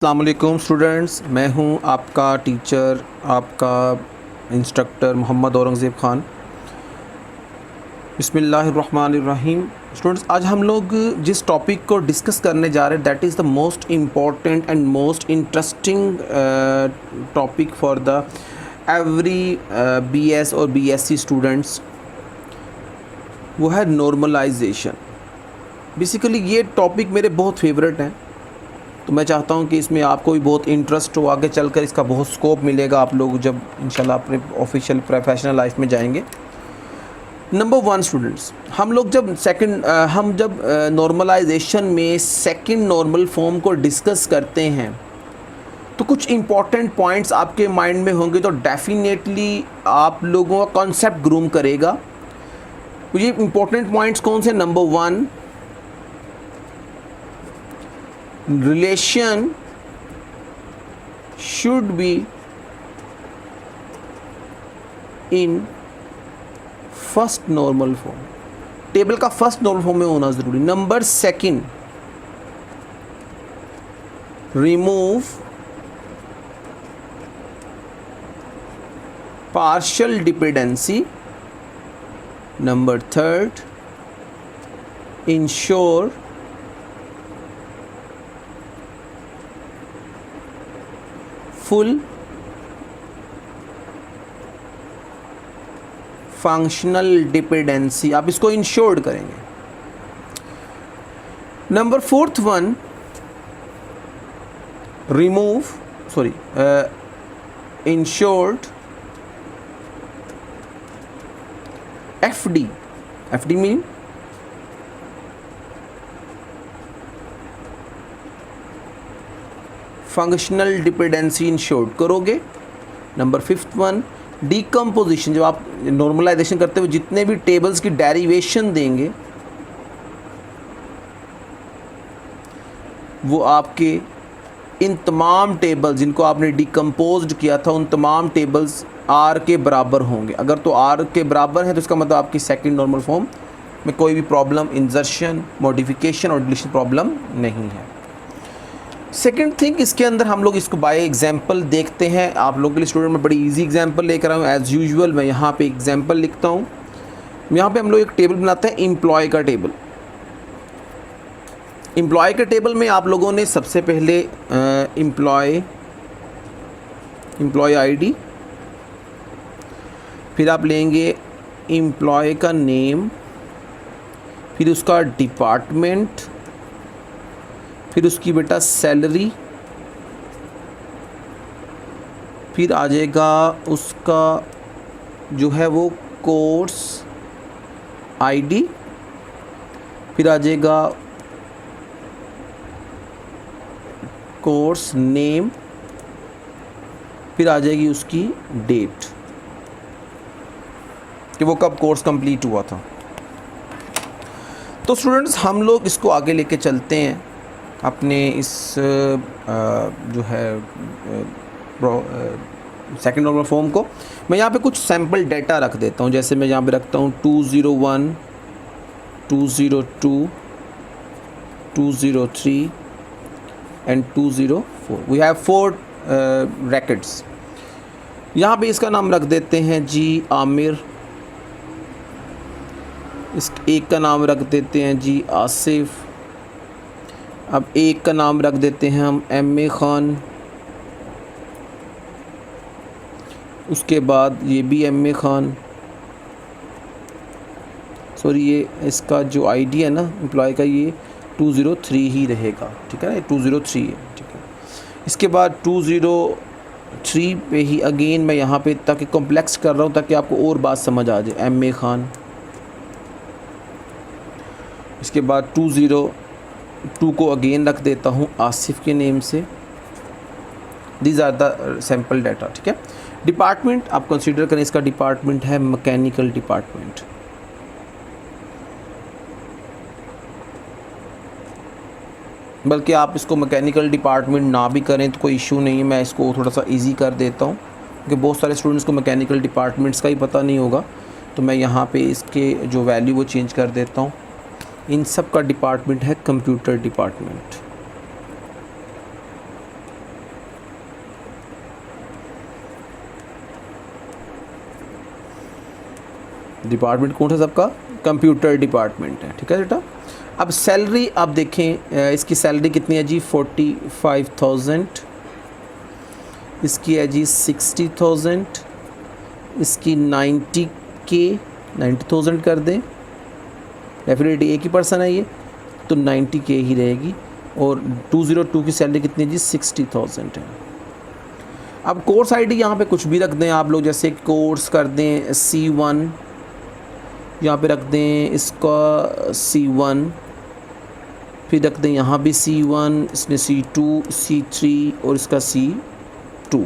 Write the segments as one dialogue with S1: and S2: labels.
S1: अस्सलाम वालेकुम स्टूडेंट्स, मैं हूं आपका टीचर, आपका इंस्ट्रक्टर मोहम्मद औरंगज़ेब ख़ान। बिस्मिल्लाहिर्रहमानिर्रहीम। स्टूडेंट्स, आज हम लोग जिस टॉपिक को डिस्कस करने जा रहे हैं that is the most important and most interesting topic for the every BS और बीएससी स्टूडेंट्स, वो है नॉर्मलाइजेशन। बेसिकली ये टॉपिक मेरे बहुत फेवरेट हैं, तो मैं चाहता हूँ कि इसमें आपको भी बहुत इंटरेस्ट हो, आगे चलकर इसका बहुत स्कोप मिलेगा आप लोग जब इंशाल्लाह अपने ऑफिशियल प्रोफेशनल लाइफ में जाएंगे। नंबर 1 स्टूडेंट्स, हम जब नॉर्मलाइजेशन में सेकंड नॉर्मल फॉर्म को डिस्कस करते हैं तो कुछ इम्पॉर्टेंट पॉइंट्स आपके माइंड में होंगे, तो डेफिनेटली आप लोगों का कॉन्सेप्ट ग्रूम करेगा। तो ये इम्पॉर्टेंट पॉइंट्स कौन से? Number 1, relation should be in first normal form, table का फर्स्ट नॉर्मल फॉर्म में होना ज़रूरी। Number 2, remove partial dependency. Number 3, ensure full functional dependency, आप इसको इंश्योर्ड करेंगे। Number 4 insured FD mean functional dependency insured करोगे। नंबर 5 डीकम्पोजिशन, जब आप नॉर्मलाइजेशन करते हुए जितने भी टेबल्स की डेरिवेशन देंगे वो आपके इन तमाम टेबल जिनको आपने डिकम्पोज्ड किया था उन तमाम टेबल्स आर के बराबर होंगे। अगर तो आर के बराबर है तो इसका मतलब आपकी सेकंड नॉर्मल फॉर्म में कोई भी प्रॉब्लम, इंसर्शन, मॉडिफिकेशन और डिलीशन प्रॉब्लम नहीं है। सेकेंड थिंग, इसके अंदर हम लोग इसको बाय एग्जाम्पल देखते हैं। आप लोगों के लिए स्टूडेंट में बड़ी इजी एग्जाम्पल लेकर आया हूँ। एज़ यूजुअल मैं यहाँ पे एग्जाम्पल लिखता हूँ। यहाँ पे हम लोग एक टेबल बनाते हैं, एम्प्लॉय का टेबल। एम्प्लॉय के टेबल में आप लोगों ने सबसे पहले एम्प्लॉय आईडी, फिर आप लेंगे एम्प्लॉय का नेम, फिर उसका डिपार्टमेंट, फिर उसकी बेटा सैलरी, फिर आ जाएगा उसका जो है वो कोर्स आईडी, फिर आ जाएगा कोर्स नेम, फिर आ जाएगी उसकी डेट कि वो कब कोर्स कंप्लीट हुआ था। तो स्टूडेंट्स, हम लोग इसको आगे लेके चलते हैं अपने इस जो है सेकंड नॉर्मल फॉर्म को। मैं यहाँ पे कुछ सैम्पल डेटा रख देता हूँ। जैसे मैं यहाँ पे रखता हूँ 201, 202, 203 एंड 204। We have 4 rackets. यहाँ पे इसका नाम रख देते हैं जी आमिर, इस एक का नाम रख देते हैं जी आसिफ, अब एक का नाम रख देते हैं हम एम ए ख़ान, उसके बाद ये भी एम ए ख़ान, सॉरी ये इसका जो आईडी है ना एम्प्लॉय का ये 203 ही रहेगा, ठीक है ना, ये 203 है, ठीक है। इसके बाद 203 पे ही अगेन मैं यहाँ पे ताकि कॉम्प्लेक्स कर रहा हूँ ताकि आपको और बात समझ आ जाए। एम ए ख़ान, इसके बाद 202 को अगेन रख देता हूँ आसिफ के नेम से। These are the sample data, ठीक है। डिपार्टमेंट आप कंसीडर करें, इसका डिपार्टमेंट है मैकेनिकल डिपार्टमेंट। बल्कि आप इसको मैकेनिकल डिपार्टमेंट ना भी करें तो कोई इशू नहीं है, मैं इसको थोड़ा सा इजी कर देता हूँ क्योंकि बहुत सारे स्टूडेंट्स को मैकेनिकल डिपार्टमेंट्स का ही पता नहीं होगा। तो मैं यहाँ पे इसके जो वैल्यू वो चेंज कर देता हूँ। इन सब का डिपार्टमेंट है कंप्यूटर डिपार्टमेंट। डिपार्टमेंट कौन सा सबका? कंप्यूटर डिपार्टमेंट है, ठीक है बेटा। अब सैलरी आप देखें, इसकी सैलरी कितनी है जी? 45,000। इसकी है जी 60,000। इसकी 90,000 कर दें, डेफिनेटली एक ही पर्सन है ये, तो 90K ही रहेगी। और 202 की सैलरी कितनी है जी? 60,000 है। अब कोर्स आईडी यहाँ पे कुछ भी रख दें आप लोग, जैसे कोर्स कर दें C1, यहाँ पे रख दें इसका C1, फिर रख दें यहाँ भी C1, इसमें C2, C3 और इसका C2।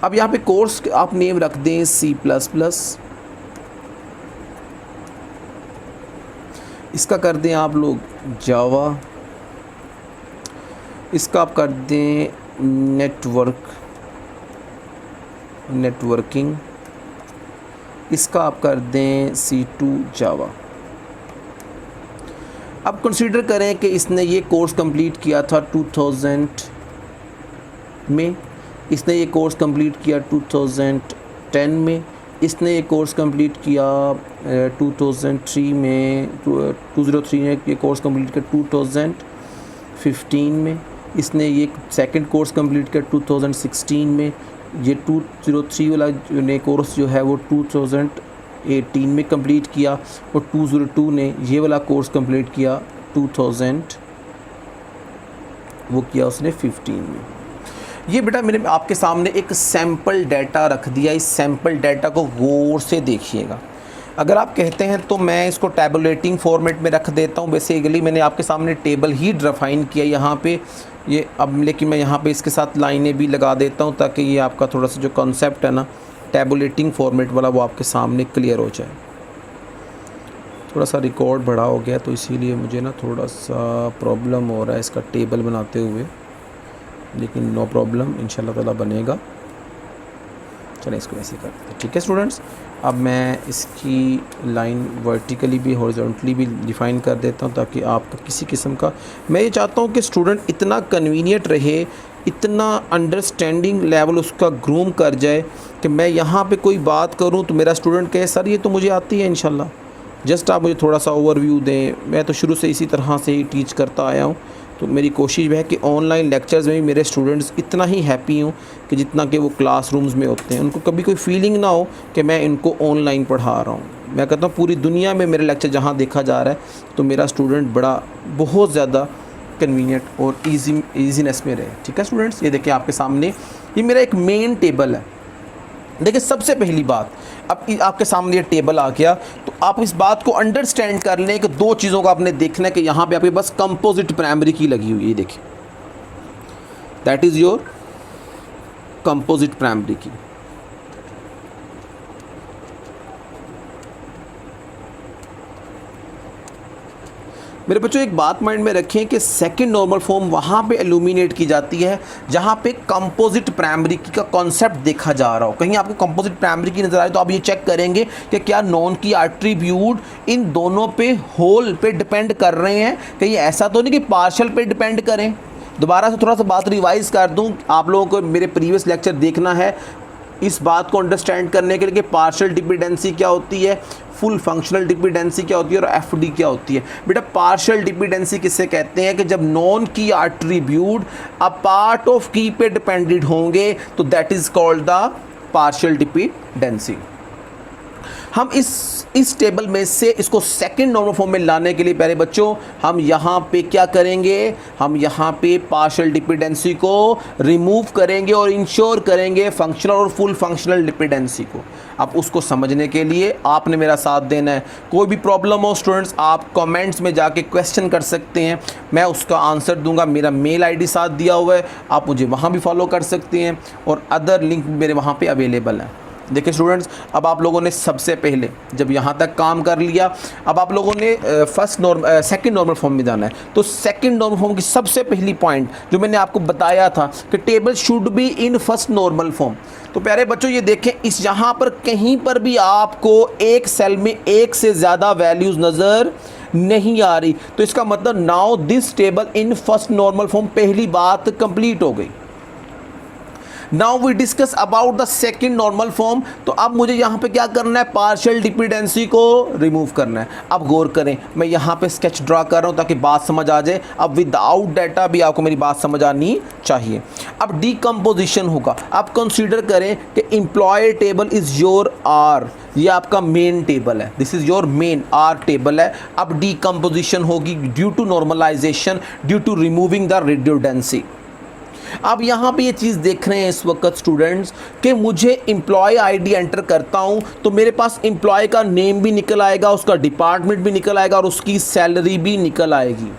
S1: अब यहाँ पे कोर्स आप नेम रख दें C++, इसका कर दें आप लोग जावा, इसका आप कर दें नेटवर्किंग, इसका आप कर दें C2 जावा। अब कंसीडर करें कि इसने ये कोर्स कंप्लीट किया था 2000 में, इसने ये कोर्स कंप्लीट किया 2010 में, इसने ये कोर्स कंप्लीट किया 2003 में, 203 में ये कोर्स कंप्लीट किया 2015 में, इसने ये सेकंड कोर्स कंप्लीट किया 2016 में, ये 203 वाला ने कोर्स जो है वो 2018 में कंप्लीट किया, और 202 ने ये वाला कोर्स कंप्लीट किया 2000 वो किया उसने 15 में। ये बेटा मैंने आपके सामने एक सैम्पल डाटा रख दिया, इस सैम्पल डाटा को गौर से देखिएगा। अगर आप कहते हैं तो मैं इसको टैबुलेटिंग फॉर्मेट में रख देता हूँ। बेसिकली मैंने आपके सामने टेबल ही डिफाइन किया यहाँ पे ये, अब लेकिन मैं यहाँ पे इसके साथ लाइनें भी लगा देता हूँ ताकि ये आपका थोड़ा सा जो कॉन्सेप्ट है ना टैबुलेटिंग फॉर्मेट वाला वो आपके सामने क्लियर हो जाए। थोड़ा सा रिकॉर्ड बड़ा हो गया तो इसीलिए मुझे ना थोड़ा सा प्रॉब्लम हो रहा है इसका टेबल बनाते हुए, लेकिन नो प्रॉब्लम, इंशाल्लाह ताला बनेगा। चलें इसको ऐसे करते हैं, ठीक है स्टूडेंट्स। अब मैं इसकी लाइन वर्टिकली भी हॉरिजॉन्टली भी डिफ़ाइन कर देता हूँ ताकि आपका किसी किस्म का, मैं ये चाहता हूँ कि स्टूडेंट इतना कन्वीनियंट रहे, इतना अंडरस्टैंडिंग लेवल उसका ग्रूम कर जाए कि मैं यहाँ पे कोई बात करूँ तो मेरा स्टूडेंट कहे सर ये तो मुझे आती है इंशाल्लाह, जस्ट आप मुझे थोड़ा सा ओवरव्यू दें। मैं तो शुरू से इसी तरह से ही टीच करता आया हूँ, तो मेरी कोशिश है कि ऑनलाइन लेक्चर्स में भी मेरे स्टूडेंट्स इतना ही हैप्पी हों कि जितना कि वो क्लासरूम्स में होते हैं। उनको कभी कोई फीलिंग ना हो कि मैं इनको ऑनलाइन पढ़ा रहा हूँ। मैं कहता हूँ पूरी दुनिया में मेरे लेक्चर जहाँ देखा जा रहा है तो मेरा स्टूडेंट बहुत ज़्यादा कन्वीनियंट और ईजीनेस में रहे, ठीक है स्टूडेंट्स। ये देखिए आपके सामने ये मेरा एक मेन टेबल है। देखिए सबसे पहली बात, अब आपके सामने ये टेबल आ गया तो आप इस बात को अंडरस्टैंड कर लें कि दो चीज़ों का आपने देखना है कि यहाँ पे आपके बस कंपोजिट प्राइमरी की लगी हुई है, देखिए that is your composite primary की। मेरे बच्चों एक बात माइंड में रखें कि सेकंड नॉर्मल फॉर्म वहाँ पे एलुमिनेट की जाती है जहाँ पे कंपोजिट प्राइमरी की का कॉन्सेप्ट देखा जा रहा हो। कहीं आपको कंपोजिट प्राइमरी की नज़र आए तो आप ये चेक करेंगे कि क्या नॉन की एट्रीब्यूट इन दोनों पे होल पे डिपेंड कर रहे हैं, कहीं ऐसा तो नहीं कि पार्शियल पे डिपेंड करें। दोबारा से थोड़ा सा बात रिवाइज कर दूँ, आप लोगों को मेरे प्रीवियस लेक्चर देखना है इस बात को अंडरस्टैंड करने के लिए कि पार्शियल डिपेंडेंसी क्या होती है, फुल फंक्शनल डिपेंडेंसी क्या होती है और एफडी क्या होती है। बेटा पार्शियल डिपेंडेंसी किससे कहते हैं कि जब नॉन की एट्रीब्यूट अ पार्ट ऑफ की पे डिपेंडेंट होंगे तो that is called the partial dependency. हम इस टेबल में से इसको सेकंड नॉर्मल फॉर्म में लाने के लिए पहले बच्चों हम यहाँ पे क्या करेंगे, हम यहाँ पे पार्शियल डिपेंडेंसी को रिमूव करेंगे और इंश्योर करेंगे फंक्शनल और फुल फंक्शनल डिपेंडेंसी को। अब उसको समझने के लिए आपने मेरा साथ देना है। कोई भी प्रॉब्लम हो स्टूडेंट्स आप कमेंट्स में जाके क्वेश्चन कर सकते हैं, मैं उसका आंसर दूंगा। मेरा मेल आईडी साथ दिया हुआ है, आप मुझे वहाँ भी फॉलो कर सकते हैं और अदर लिंक मेरे वहाँ पे अवेलेबल है। देखिए स्टूडेंट्स अब आप लोगों ने सबसे पहले जब यहाँ तक काम कर लिया, अब आप लोगों ने सेकंड नॉर्मल फॉर्म में जाना है। तो सेकंड नॉर्मल फॉर्म की सबसे पहली पॉइंट जो मैंने आपको बताया था कि table should be in first normal form. तो प्यारे बच्चों ये देखें इस यहाँ पर कहीं पर भी आपको एक सेल में एक से ज़्यादा वैल्यूज़ नज़र नहीं आ रही, तो इसका मतलब now this table in first normal form, पहली बात कंप्लीट हो गई। Now we discuss about the second normal form. तो अब मुझे यहाँ पे क्या करना है, पार्शियल डिपेंडेंसी को रिमूव करना है। अब गौर करें, मैं यहाँ पे स्केच ड्रा कर रहा हूँ ताकि बात समझ आ जाए। अब विदाउट डाटा भी आपको मेरी बात समझ आनी चाहिए। अब डीकम्पोजिशन होगा। अब कंसीडर करें कि employ table is your R, ये आपका मेन टेबल है, this is your main R table है। अब डीकम्पोजिशन होगी due to normalization, due to removing the redundancy. अब यहाँ पे ये चीज़ देख रहे हैं इस वक्त स्टूडेंट्स कि मुझे एम्प्लॉय आईडी एंटर करता हूँ तो मेरे पास एम्प्लॉय का नेम भी निकल आएगा, उसका डिपार्टमेंट भी निकल आएगा और उसकी सैलरी भी निकल आएगी।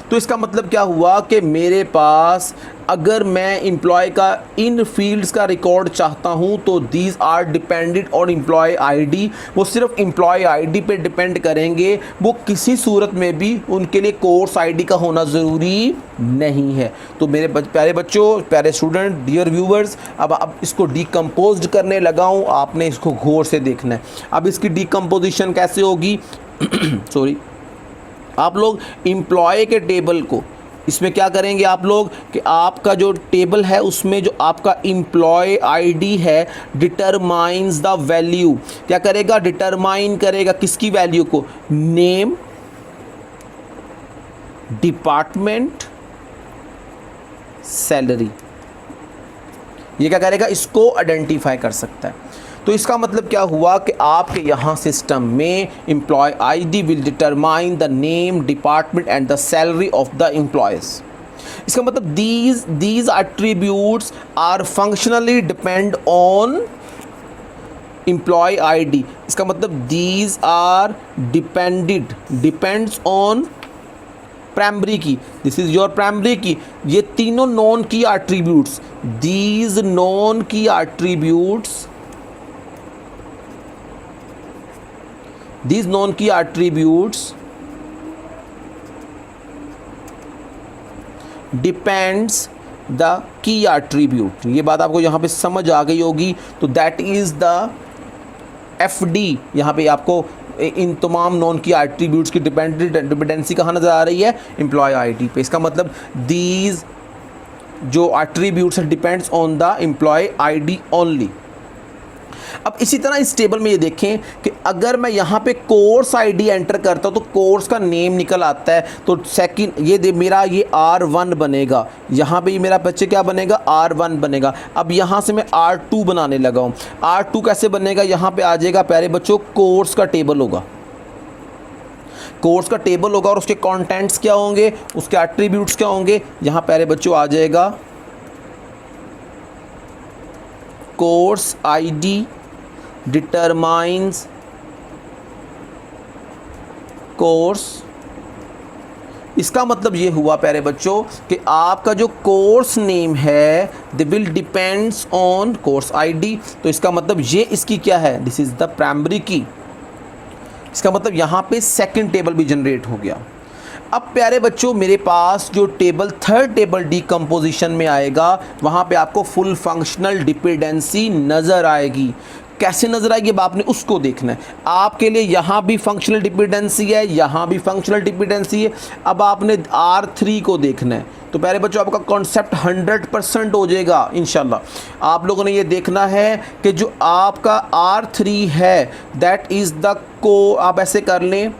S1: तो इसका मतलब क्या हुआ कि मेरे पास अगर मैं एम्प्लॉय का इन फील्ड्स का रिकॉर्ड चाहता हूं तो these are dependent on employ ID. वो सिर्फ एम्प्लॉय आईडी पे डिपेंड करेंगे, वो किसी सूरत में भी उनके लिए कोर्स आईडी का होना ज़रूरी नहीं है। तो मेरे प्यारे बच्चों, प्यारे स्टूडेंट, डियर व्यूवर्स, अब इसको डीकम्पोज करने लगा हूँ, आपने इसको गौर से देखना है। अब इसकी डीकम्पोजिशन कैसे होगी सॉरी, आप लोग एम्प्लॉय के टेबल को इसमें क्या करेंगे आप लोग कि आपका जो टेबल है उसमें जो आपका एम्प्लॉय आईडी है डिटरमाइंस द वैल्यू, क्या करेगा, डिटरमाइन करेगा किसकी वैल्यू को, नेम, डिपार्टमेंट, सैलरी। ये क्या करेगा, इसको आइडेंटिफाई कर सकता है। तो इसका मतलब क्या हुआ कि आपके यहाँ सिस्टम में employ ID will determine the name, department and the salary of the employees. इसका मतलब these attributes are functionally depend on employ ID. इसका मतलब these are depends on primary key, this is your primary key. ये तीनों non key attributes, these non key attributes, these known key attributes depends the key attribute। ये बात आपको यहाँ पे समझ आ गई होगी। तो that is the FD, यहाँ पे आपको इन तमाम नॉन की एट्रीब्यूट्स की डिपेंडेंसी कहाँ नज़र आ रही है, एम्प्लॉय आईडी पे। इसका मतलब these जो attributes depends on the employ ID only. अब इसी तरह इस टेबल में ये देखें कि अगर मैं यहाँ पे कोर्स आईडी एंटर करता हूँ तो कोर्स का नेम निकल आता है। तो सेकंड ये मेरा ये R1 बनेगा, यहाँ पे ये मेरा बच्चे क्या बनेगा, R1 बनेगा। अब यहाँ से मैं R2 बनाने लगा हूँ। R2 कैसे बनेगा, यहाँ पे आ जाएगा प्यारे बच्चों, कोर्स का टेबल होगा, कोर्स का टेबल होगा और उसके कंटेंट्स क्या होंगे, उसके एट्रीब्यूट्स क्या होंगे। यहाँ प्यारे बच्चों आ जाएगा कोर्स आईडी डिटरमाइंस कोर्स। इसका मतलब ये हुआ प्यारे बच्चों कि आपका जो कोर्स नेम है they will depends on course ID. तो इसका मतलब ये इसकी क्या है, दिस इज द प्राइमरी की। इसका मतलब यहाँ पे सेकंड टेबल भी जनरेट हो गया। अब प्यारे बच्चों मेरे पास जो टेबल थर्ड टेबल डीकम्पोजिशन में आएगा वहाँ पे आपको फुल फंक्शनल डिपेंडेंसी नज़र आएगी। कैसे नज़र आएगी, अब आपने उसको देखना है। आपके लिए यहाँ भी फंक्शनल डिपेंडेंसी है, यहाँ भी फंक्शनल डिपेंडेंसी है। अब आपने R3 को देखना है। तो प्यारे बच्चों आपका कॉन्सेप्ट 100% हो जाएगा इंशाल्लाह। आप लोगों ने ये देखना है कि जो आपका R3 है दैट इज़ द को, आप ऐसे कर लें,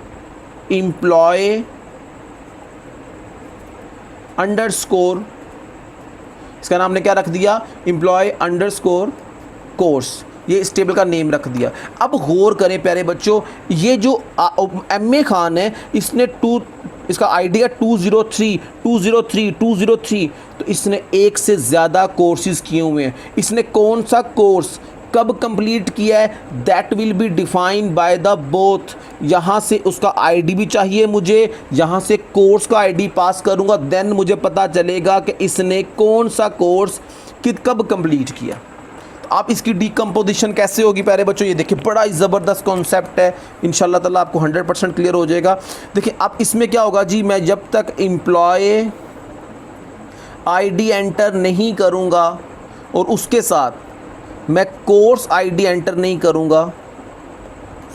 S1: एम्प्लॉय अंडरस्कोर, इसका नाम ने क्या रख दिया, एम्प्लॉय अंडरस्कोर कोर्स, ये इस टेबल का नेम रख दिया। अब गौर करें प्यारे बच्चों, ये जो MA खान है इसने इसका आईडी है 203 तो इसने एक से ज़्यादा कोर्सेज किए हुए हैं। इसने कौन सा कोर्स कब कंप्लीट किया है that will be defined by the both. यहाँ से उसका आईडी भी चाहिए मुझे, यहाँ से कोर्स का आईडी पास करूँगा देन मुझे पता चलेगा कि इसने कौन सा कोर्स कब कंप्लीट किया। आप इसकी डीकम्पोजिशन कैसे होगी प्यारे बच्चों, ये देखिए बड़ा ही ज़बरदस्त कॉन्सेप्ट है, इंशाल्लाह ताला आपको 100% क्लियर हो जाएगा। देखिए अब इसमें क्या होगा जी, मैं जब तक एम्प्लॉय आईडी एंटर नहीं करूँगा और उसके साथ मैं कोर्स आईडी एंटर नहीं करूँगा,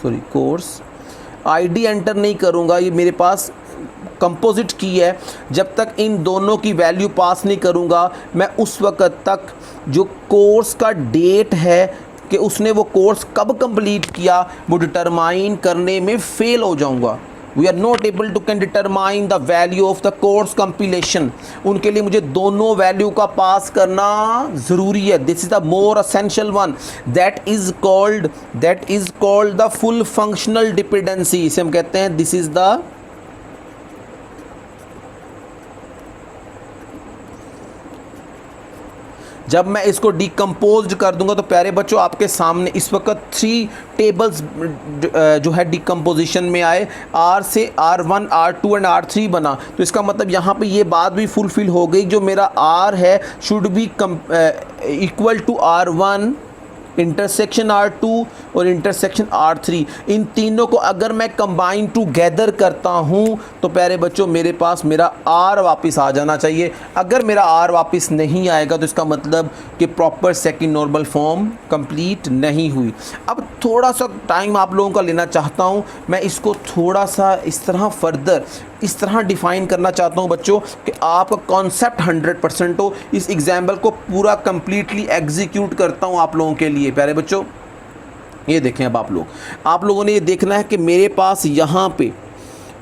S1: कोर्स आईडी एंटर नहीं करूँगा, ये मेरे पास कंपोजिट की है, जब तक इन दोनों की वैल्यू पास नहीं करूँगा, मैं उस वक्त तक जो कोर्स का डेट है कि उसने वो कोर्स कब कंप्लीट किया वो डिटरमाइन करने में फेल हो जाऊँगा। We are not able to can determine the value of the course completion. उनके लिए मुझे दोनों वैल्यू का पास करना ज़रूरी है। This is the more essential one, that is called the full functional dependency. इसे हम कहते हैं दिस इज़ द जब मैं इसको डिकम्पोज कर दूंगा तो प्यारे बच्चों आपके सामने इस वक्त 3 टेबल्स जो है डिकम्पोजिशन में आए, R से R1 R2 एंड R3 बना। तो इसका मतलब यहाँ पे ये बात भी फुलफिल हो गई, जो मेरा R है should be equal to R1 intersection R2 और इंटरसेक्शन R3। इन तीनों को अगर मैं कंबाइन टूगेदर करता हूँ तो प्यारे बच्चों मेरे पास मेरा R वापस आ जाना चाहिए। अगर मेरा R वापस नहीं आएगा तो इसका मतलब कि proper second normal form complete नहीं हुई। अब थोड़ा सा टाइम आप लोगों का लेना चाहता हूँ, मैं इसको थोड़ा सा इस तरह फर्दर इस तरह डिफ़ाइन करना चाहता हूँ बच्चों कि आपका कॉन्सेप्ट 100% हो। इस एग्जाम्पल को पूरा कंप्लीटली एग्जीक्यूट करता हूँ आप लोगों के लिए। प्यारे बच्चों ये देखें, अब आप लोगों ने ये देखना है कि मेरे पास यहाँ पे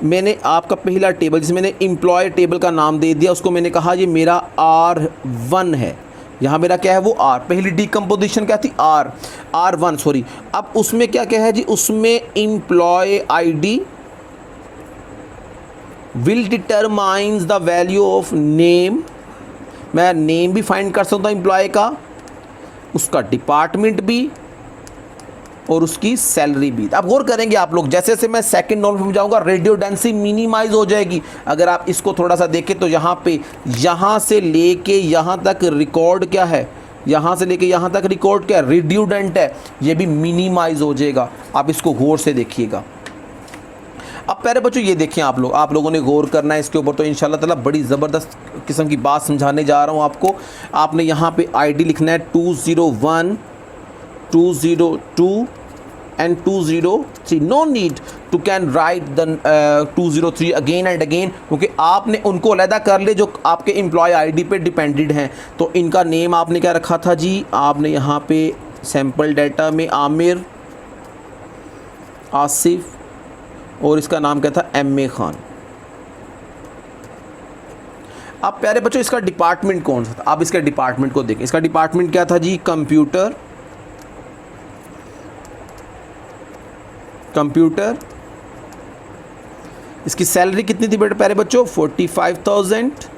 S1: मैंने आपका पहला टेबल जिसे मैंने एम्प्लॉय टेबल का नाम दे दिया, उसको मैंने कहा ये मेरा R1 है। यहाँ मेरा क्या है वो R, पहली डिकम्पोजिशन क्या थी R1 सॉरी। अब उसमें क्या क्या है जी, उसमें employ ID will determines the value of name. मैं नेम भी फाइंड कर सकता हूँ एम्प्लॉय का, उसका डिपार्टमेंट भी और उसकी सैलरी भी। अब गौर करेंगे आप लोग, जैसे जैसे मैं सेकंड नॉर्मल फॉर्म जाऊँगा रेडियोडेंसी मिनिमाइज हो जाएगी। अगर आप इसको थोड़ा सा देखें तो यहाँ पे यहाँ से लेके यहाँ तक रिकॉर्ड क्या है, यहाँ से लेके यहाँ तक रिकॉर्ड क्या है, रिड्यूडेंट है, ये भी मिनिमाइज हो जाएगा। आप इसको गौर से देखिएगा। अब प्यारे बच्चों ये देखें, आप लोगों ने गौर करना है इसके ऊपर। तो इंशाल्लाह ताला बड़ी ज़बरदस्त किस्म की बात समझाने जा रहा हूँ आपको। आपने यहाँ पे आईडी लिखना है 201 202 and 203। No need to can write the 203 again and again, क्योंकि आपने उनको अलहदा कर ले जो आपके एम्प्लॉय आईडी पे डिपेंडेड हैं। तो इनका नेम आपने क्या रखा था जी, आपने यहाँ पे सैम्पल डाटा में आमिर, आसिफ और इसका नाम क्या था MA खान। अब प्यारे बच्चों इसका डिपार्टमेंट कौन सा था, आप इसके डिपार्टमेंट को देखें। इसका डिपार्टमेंट क्या था जी, कंप्यूटर। इसकी सैलरी कितनी थी बेटे प्यारे बच्चों, 45,000।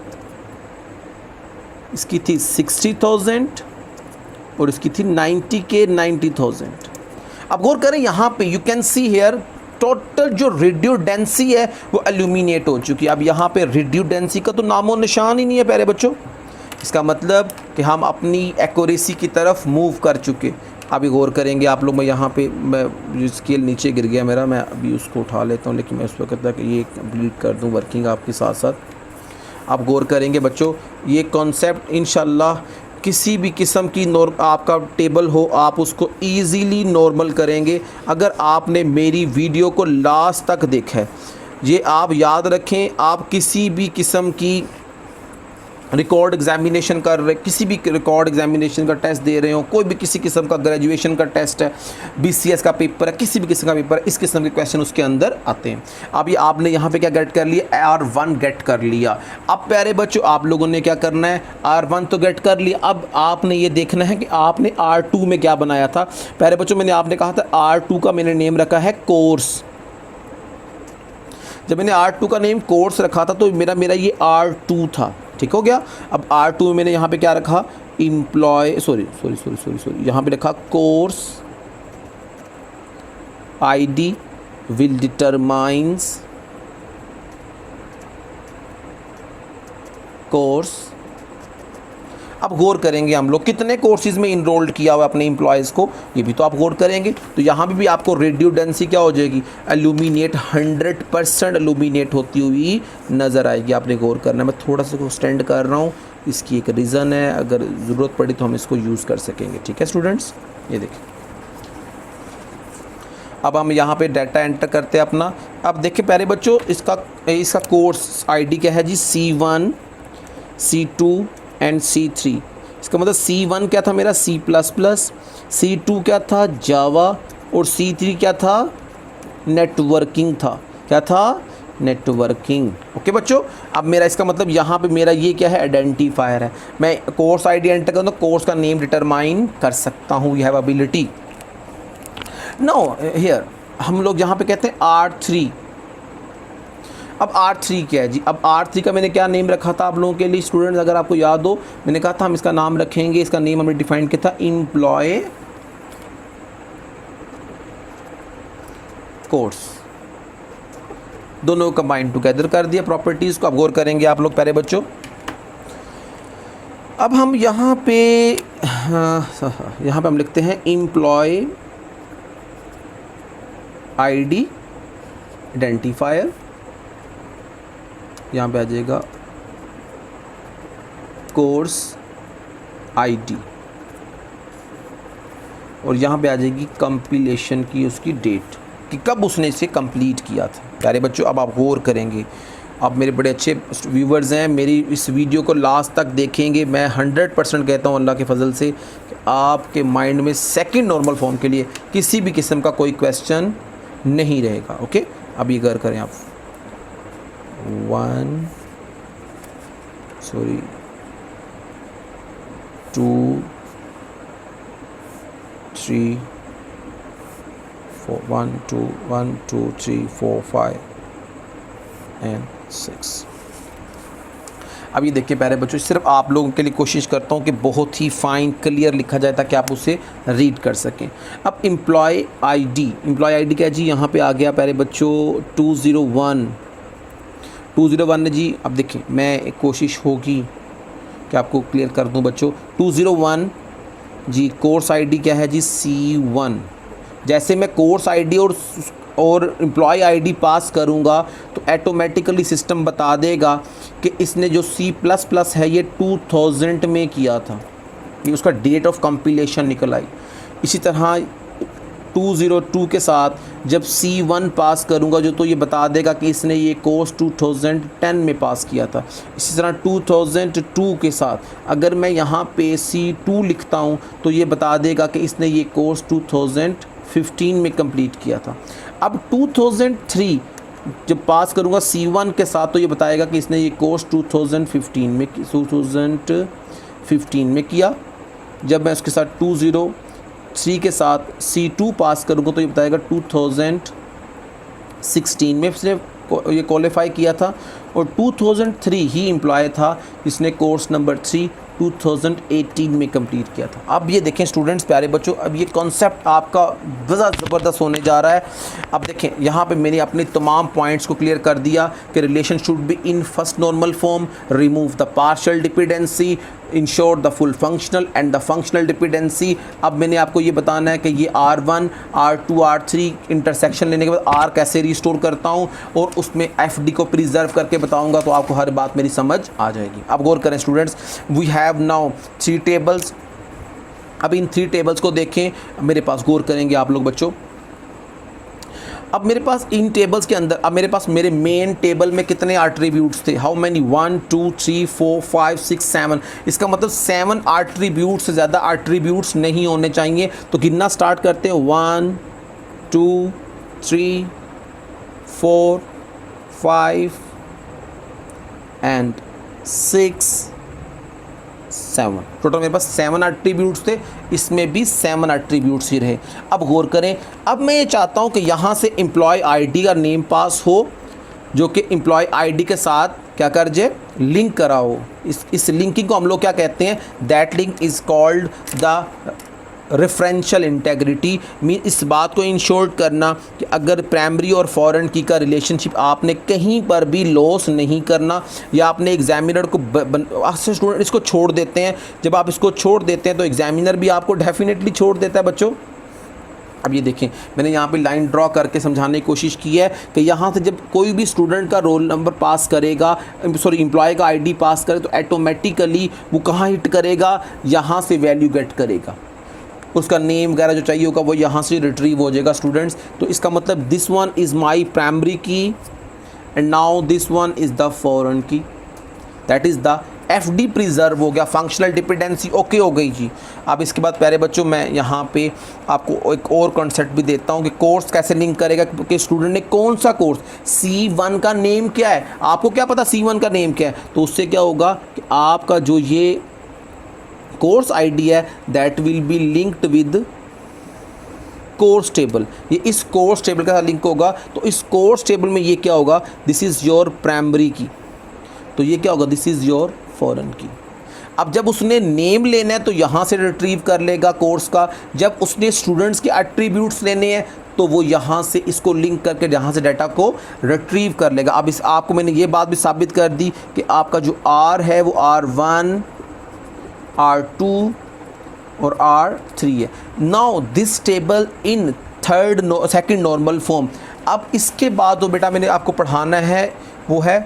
S1: इसकी थी 60,000 और इसकी थी 90K 90,000। अब गौर करें यहाँ पे you can see here total जो रेडियोडेंसी है वो एल्यूमिनेट हो चुकी है। अब यहाँ पे रेडियोडेंसी का तो नामो निशान ही नहीं है प्यारे बच्चों। इसका मतलब कि हम अपनी एक्यूरेसी की तरफ मूव कर चुके। अभी गौर करेंगे आप लोग, मैं यहाँ पे मैं स्केल नीचे गिर गया मेरा, मैं अभी उसको उठा लेता हूँ, लेकिन मैं उस वक्त तक ये कंप्लीट कर दूँ वर्किंग आपके साथ साथ। आप गौर करेंगे बच्चों, ये कॉन्सेप्ट इंशाल्लाह किसी भी किस्म की आपका टेबल हो आप उसको ईज़िली नॉर्मल करेंगे अगर आपने मेरी वीडियो को लास्ट तक देखा है। ये आप याद रखें, आप किसी भी किस्म की रिकॉर्ड एग्जामिनेशन कर रहे, किसी भी रिकॉर्ड एग्जामिनेशन का टेस्ट दे रहे हो, कोई भी किसी किस्म का ग्रेजुएशन का टेस्ट है, BCS का पेपर है, किसी भी किस्म का पेपर है, इस किस्म के क्वेश्चन उसके अंदर आते हैं। अब ये आपने यहाँ पे क्या गेट कर लिया, R1 गेट कर लिया। अब प्यारे बच्चों आप लोगों ने क्या करना है, R1 तो गेट कर लिया, अब आपने ये देखना है कि आपने R2 में क्या बनाया था। प्यारे बच्चों मैंने आपने कहा था R2 का मैंने नेम रखा है कोर्स। जब मैंने R2 का नेम कोर्स रखा था तो मेरा ये R2 था, ठीक हो गया। अब R2 में मैंने यहाँ पे क्या रखा, एम्प्लॉय सॉरी यहाँ पे रखा course ID will determines course. अब गौर करेंगे हम लोग कितने कोर्सेज में इनरोल्ड किया हुआ अपने एम्प्लॉयज़ को, ये भी तो आप गौर करेंगे। तो यहाँ भी आपको रेडियोडेंसी क्या हो जाएगी, एल्यूमिनेट 100% एल्यूमिनेट होती हुई नज़र आएगी। आपने गौर करना है। मैं थोड़ा सा को स्टैंड कर रहा हूँ, इसकी एक रीज़न है, अगर ज़रूरत पड़ी तो हम इसको यूज़ कर सकेंगे। ठीक है स्टूडेंट्स, ये देखिए। अब हम यहाँ पे डाटा एंटर करते हैं अपना। अब देखिए प्यारे बच्चों, इसका कोर्स आईडी क्या है जी, C1 C2 एंड C3। इसका मतलब C1 क्या था मेरा, C++, C2 क्या था, जावा, और C3 क्या था, नेटवर्किंग था। क्या था, नेटवर्किंग। ओके बच्चों, अब मेरा इसका मतलब यहाँ पे मेरा ये क्या है, आइडेंटिफायर है। मैं कोर्स आईडी एंटर करूँ तो कोर्स का नेम डिटरमाइन कर सकता हूँ, you have ability. No here हम लोग यहाँ पे कहते हैं R3। अब R3 क्या है जी, अब R3 का मैंने क्या नेम रखा था आप लोगों के लिए स्टूडेंट्स, अगर आपको याद हो, मैंने कहा था हम इसका नाम रखेंगे, इसका नेम हमने डिफाइन किया था एम्प्लॉय कोर्स। दोनों कंबाइन टुगेदर कर दिया प्रॉपर्टीज़ को। अब गौर करेंगे आप लोग प्यारे बच्चों। अब हम यहाँ पे हम लिखते हैं एम्प्लॉय आईडी आइडेंटिफायर, यहाँ पे आ जाएगा कोर्स आईडी, और यहाँ पे आ जाएगी कंपिलेशन की उसकी डेट कि कब उसने इसे कंप्लीट किया था। प्यारे बच्चों अब आप गौर करेंगे, आप मेरे बड़े अच्छे व्यूवर्स हैं, मेरी इस वीडियो को लास्ट तक देखेंगे। मैं 100% कहता हूँ अल्लाह के फजल से कि आपके माइंड में सेकंड नॉर्मल फॉर्म के लिए किसी भी किस्म का कोई क्वेश्चन नहीं रहेगा। ओके, अब ये गौर करें आप। 1 2 3 4 1 2 3 4 5 एंड 6। अब ये देखिए प्यारे बच्चों, सिर्फ आप लोगों के लिए कोशिश करता हूँ कि बहुत ही फाइन क्लियर लिखा जाए ताकि आप उसे रीड कर सकें। अब एम्प्लॉय आईडी क्या है जी, यहाँ पे आ गया प्यारे बच्चों 201 है जी। अब देखिए मैं एक कोशिश होगी कि आपको क्लियर कर दूँ बच्चों। 201 जी, कोर्स आईडी क्या है जी, C1। जैसे मैं कोर्स आईडी और एम्प्लॉय आईडी पास करूंगा तो ऑटोमेटिकली सिस्टम बता देगा कि इसने जो C++ है ये 2000 में किया था, ये उसका डेट ऑफ कंपिलेशन निकल आई। इसी तरह 202 के साथ जब C1 पास करूंगा जो, तो ये बता देगा कि इसने ये कोर्स 2010 में पास किया था। इसी तरह 2002 के साथ अगर मैं यहाँ पे C2 लिखता हूँ तो ये बता देगा कि इसने ये कोर्स 2015 में कंप्लीट किया था। अब 2003 जब पास करूँगा C1 के साथ तो ये बताएगा कि इसने ये कोर्स 2015 में किया। जब मैं उसके साथ 203 के साथ C2 पास करूँगा तो ये बताएगा 2016 में इसने ये क्वालिफाई किया था, और 2003 ही एम्प्लॉय था जिसने कोर्स नंबर 3 2018 में कंप्लीट किया था। अब ये देखें स्टूडेंट्स प्यारे बच्चों, अब ये कॉन्सेप्ट आपका बड़ा ज़बरदस्त होने जा रहा है। अब देखें यहाँ पे मैंने अपने तमाम पॉइंट्स को क्लियर कर दिया कि relation should be in first normal form, remove the partial dependency, ensure the full functional and the functional dependency. अब मैंने आपको ये बताना है कि ये R1 R2 R3 इंटरसेक्शन लेने के बाद R कैसे रिस्टोर करता हूँ, और उसमें FD को प्रिजर्व करके बताऊँगा, तो आपको हर बात मेरी समझ आ जाएगी। अब गौर करें students, we have now 3 tables. अब इन 3 टेबल्स को देखें मेरे पास, गौर करेंगे आप लोग बच्चों। अब मेरे पास इन टेबल्स के अंदर, अब मेरे पास मेरे मेन टेबल में कितने एट्रीब्यूट्स थे, हाउ मैनी, 1 2 3 4 5 6 7। इसका मतलब 7 एट्रीब्यूट्स से ज़्यादा एट्रीब्यूट्स नहीं होने चाहिए। तो गिनना स्टार्ट करते हैं, 1 2 3 4 5 एंड 6 7। टोटल मेरे पास 7 एट्रीब्यूट्स थे, इसमें भी 7 एट्रीब्यूट्स ही रहे। अब गौर करें, अब मैं ये चाहता हूँ कि यहाँ से एम्प्लॉय आईडी का नेम पास हो जो कि एम्प्लॉय आईडी के साथ क्या कर जाए, लिंक करा हो। इस लिंकिंग को हम लोग क्या कहते हैं, that link is called the referential integrity. Mean इस बात को इंश्योर करना कि अगर प्राइमरी और फॉरेन की का रिलेशनशिप आपने कहीं पर भी लॉस नहीं करना, या आपने एग्जामिनर को स्टूडेंट इसको छोड़ देते हैं, जब आप इसको छोड़ देते हैं तो एग्जामिनर भी आपको डेफिनेटली छोड़ देता है बच्चों। अब ये देखें मैंने यहाँ पे लाइन ड्रॉ करके समझाने की कोशिश की है कि यहाँ से जब कोई भी स्टूडेंट का रोल नंबर पास करेगा, एम्प्लॉय का आईडी पास करे, तो ऑटोमेटिकली वो कहाँ हिट करेगा, यहाँ से वैल्यू गेट करेगा। उसका नेम वगैरह जो चाहिए होगा वो यहाँ से रिट्रीव हो जाएगा स्टूडेंट्स। तो इसका मतलब this one is my primary key and now this one is the foreign key, that is the FD preserve हो गया, फंक्शनल डिपेंडेंसी ओके हो गई जी। अब इसके बाद प्यारे बच्चों मैं यहाँ पे आपको एक और कॉन्सेप्ट भी देता हूँ कि कोर्स कैसे लिंक करेगा, कि स्टूडेंट ने कौन सा कोर्स, C1 का नेम क्या है, आपको क्या पता C1 का नेम क्या है, तो उससे क्या होगा कि आपका जो ये कोर्स ID है that will be linked with course table, ये इस कोर्स टेबल के साथ लिंक होगा। तो इस कोर्स टेबल में ये क्या होगा, दिस इज़ योर प्राइमरी की, तो ये क्या होगा, दिस इज़ योर फॉरेन की। अब जब उसने नेम लेना है तो यहाँ से रिट्रीव कर लेगा कोर्स का, जब उसने स्टूडेंट्स के एट्रीब्यूट्स लेने हैं तो वो यहाँ से इसको लिंक करके यहाँ से डाटा को रिट्रीव कर लेगा। अब इस आपको मैंने ये बात भी साबित कर दी कि आपका जो R है वो R1, R2 और R3 है। Now this table in second normal form. अब इसके बाद जो बेटा मैंने आपको पढ़ाना है वो है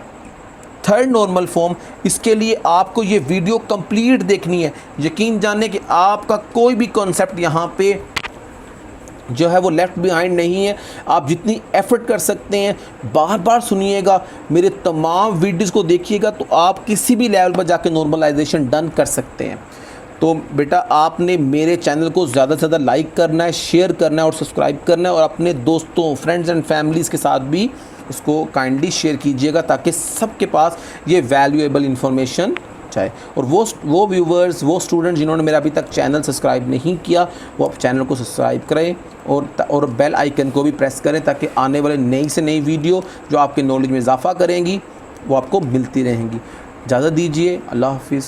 S1: थर्ड नॉर्मल फॉर्म। इसके लिए आपको ये वीडियो कंप्लीट देखनी है, यकीन जाने कि आपका कोई भी कॉन्सेप्ट यहाँ पे जो है वो लेफ़्ट बिहाइंड नहीं है। आप जितनी एफर्ट कर सकते हैं बार बार सुनिएगा, मेरे तमाम वीडियोस को देखिएगा, तो आप किसी भी लेवल पर जाके नॉर्मलाइजेशन डन कर सकते हैं। तो बेटा आपने मेरे चैनल को ज़्यादा से ज़्यादा लाइक करना है, शेयर करना है और सब्सक्राइब करना है, और अपने दोस्तों, फ्रेंड्स एंड फैमिलीज़ के साथ भी इसको काइंडली शेयर कीजिएगा ताकि सबके पास ये वैल्यूएबल इन्फॉर्मेशन जाए। और वो व्यूवर्स, वो स्टूडेंट जिन्होंने मेरा अभी तक चैनल सब्सक्राइब नहीं किया, वो आप चैनल को सब्सक्राइब करें और बेल आइकन को भी प्रेस करें ताकि आने वाले नई से नई वीडियो जो आपके नॉलेज में इजाफा करेंगी वो आपको मिलती रहेंगी। इजाज़त दीजिए, अल्लाह हाफिज़।